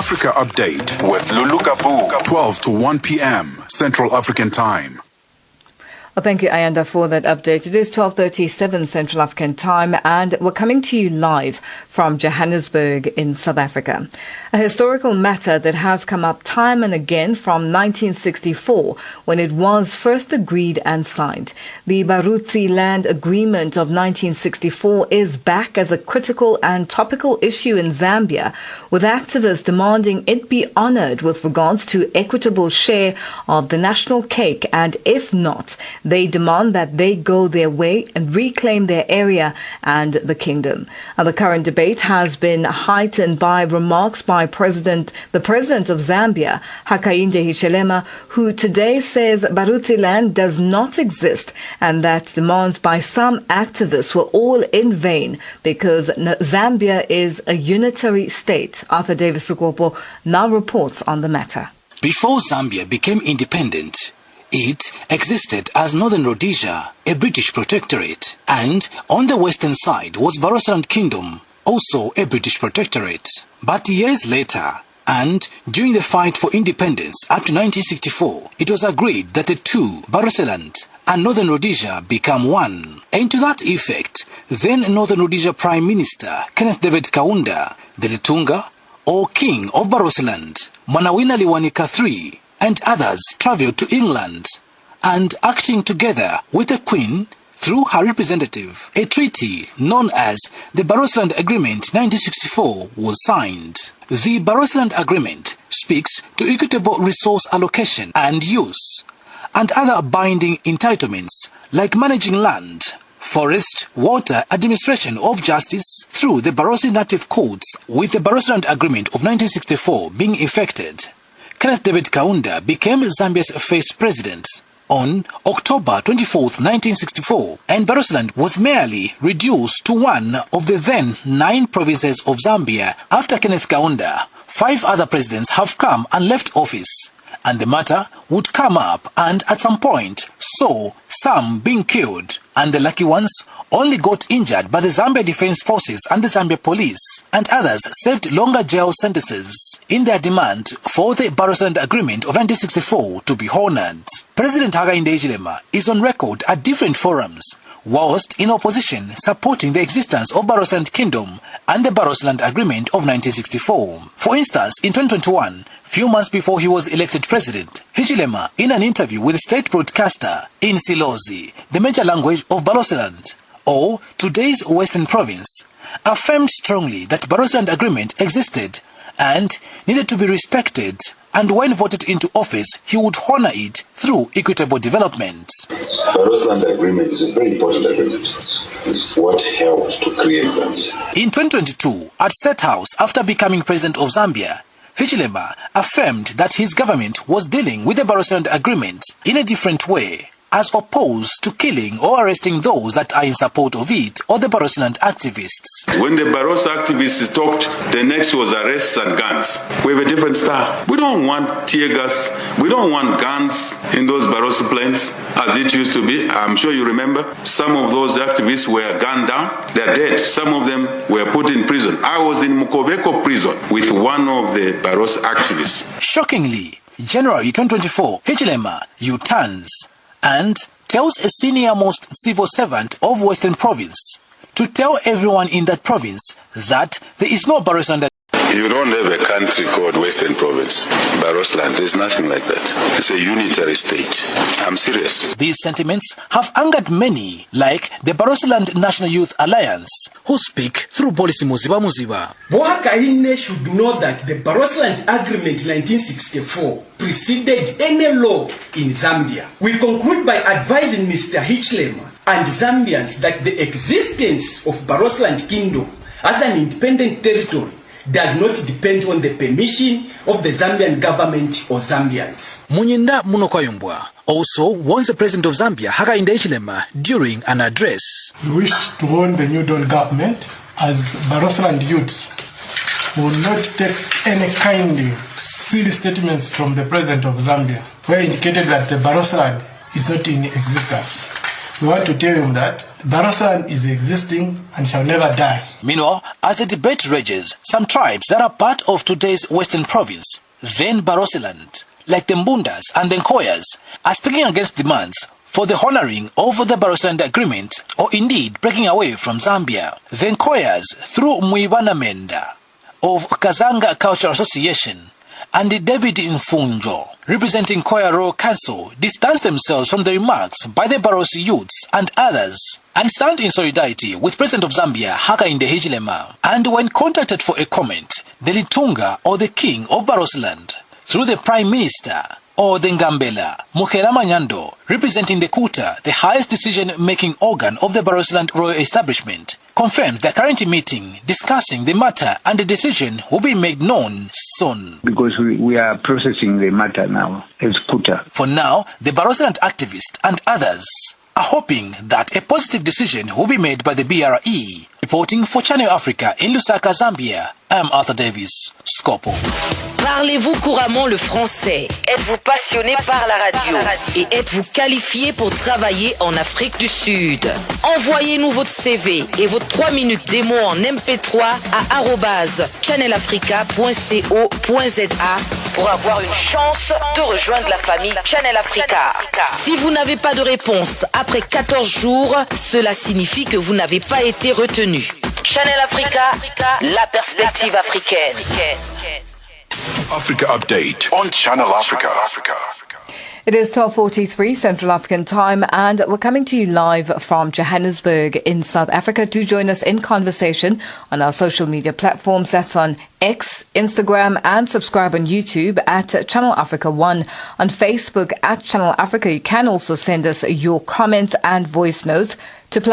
Africa Update with Lulu Kabu, 12 to 1 p.m. Central African Time. Well, thank you, Ayanda, for that update. It is 12:37 Central African Time, and we're coming to you live from Johannesburg in South Africa. A historical matter that has come up time and again from 1964, when it was first agreed and signed. The Barotseland Agreement of 1964 is back as a critical and topical issue in Zambia, with activists demanding it be honoured with regards to equitable share of the national cake, and if not, they demand that they go their way and reclaim their area and the kingdom. The current debate has been heightened by remarks by the President of Zambia, Hichilema, who today says Barotseland does not exist and that demands by some activists were all in vain because Zambia is a unitary state. Arthur Davis Sukopo now reports on the matter. Before Zambia became independent, it existed as Northern Rhodesia, a British protectorate, and on the western side was Barotseland Kingdom, also a British protectorate. But years later, and during the fight for independence up to 1964, it was agreed that the two, Barotseland and Northern Rhodesia, become one. And to that effect, then Northern Rhodesia Prime Minister Kenneth David Kaunda, the Letunga, or King of Barotseland, Mwanawina Liwanika III, and others travelled to England, and acting together with the Queen through her representative, a treaty known as the Barotseland Agreement 1964 was signed. The Barotseland Agreement speaks to equitable resource allocation and use, and other binding entitlements like managing land, forest, water, administration of justice through the Barotseland Native Courts, with the Barotseland Agreement of 1964 being effected. Kenneth David Kaunda became Zambia's first president on October 24, 1964, and Barotseland was merely reduced to one of the then 9 provinces of Zambia. After Kenneth Kaunda, 5 other presidents have come and left office, and the matter would come up and at some point saw some being killed, and the lucky ones only got injured by the Zambia Defense Forces and the Zambia Police, and others served longer jail sentences in their demand for the Barotseland Agreement of 1964 to be honored. President Hichilema is on record at different forums, whilst in opposition supporting the existence of Barotseland Kingdom and the Barotseland Agreement of 1964. For instance, in 2021, few months before he was elected president, Hichilema, in an interview with a state broadcaster in Silozi, the major language of Barotseland, or today's Western Province, affirmed strongly that Barotseland Agreement existed and needed to be respected, and when voted into office, he would honor it through equitable development. Barotseland Agreement is a very important agreement. It's what helped to create Zambia. In 2022, at State House, after becoming president of Zambia, Hichilema affirmed that his government was dealing with the Barotseland Agreement in a different way, as opposed to killing or arresting those that are in support of it or the Barotseland activists. When the Barotseland activists talked, the next was arrests and guns. We have a different style. We don't want tear gas. We don't want guns in those Barotseland planes as it used to be. I'm sure you remember. Some of those activists were gunned down. They're dead. Some of them were put in prison. I was in Mukobeko prison with one of the Barotseland activists. Shockingly, January 2024, Hichilema U-turns and tells a senior-most civil servant of Western Province to tell everyone in that province that there is no Barotseland. You don't have a country called Western Province, Barotseland. There's nothing like that. It's a unitary state. I'm serious. These sentiments have angered many, like the Barotseland National Youth Alliance, who speak through Policy Muziba. Bohakaine should know that the Barotseland Agreement 1964 preceded any law in Zambia. We conclude by advising Mr. Hichilema and Zambians that the existence of Barotseland Kingdom as an independent territory does not depend on the permission of the Zambian government or Zambians. Munyinda Munokoyumbwa also warns the president of Zambia, Hakainde Hichilema, during an address. We wish to warn the New Dawn government as Barotseland youths will not take any kind of silly statements from the president of Zambia, where indicated that the Barotseland is not in existence. we want to tell him that Barotseland is existing and shall never die. Meanwhile, as the debate rages, some tribes that are part of today's Western Province, then Barotseland, like the Mbundas and the Nkoyas, are speaking against demands for the honoring of the Barotseland Agreement or indeed breaking away from Zambia. The Nkoyas, through Muibana Menda of Kazanga Cultural Association, and David Mfunjo, representing Nkoya Royal Council, distanced themselves from the remarks by the Baros youths and others and stand in solidarity with President of Zambia, Hakainde Hichilema. And when contacted for a comment, the Litunga or the King of Barotseland, through the Prime Minister, or the Ngambela, Hichilema Nyando, representing the Kuta, the highest decision-making organ of the Barotseland Royal Establishment, confirmed the current meeting discussing the matter and the decision will be made known soon. Because we are processing the matter now as Kuta. For now, the Barotseland activists and others are hoping that a positive decision will be made by the BRE. Reporting for Channel Africa in Lusaka, Zambia, I'm Arthur Davis, Scopo. Parlez-vous couramment le français? Êtes-vous passionné par la radio? Et êtes-vous qualifié pour travailler en Afrique du Sud? Envoyez-nous votre CV et vos 3 minutes démo en MP3 à @channelafrica.co.za pour avoir une chance de rejoindre la famille Channel Africa. Si vous n'avez pas de réponse après 14 jours, cela signifie que vous n'avez pas été retenu. Channel Africa, la perspective africaine. Africa Update on Channel Africa. It is 12:43 Central African Time, and we're coming to you live from Johannesburg in South Africa. Do join us in conversation on our social media platforms. That's on X, Instagram, and subscribe on YouTube at Channel Africa 1. On Facebook at Channel Africa. You can also send us your comments and voice notes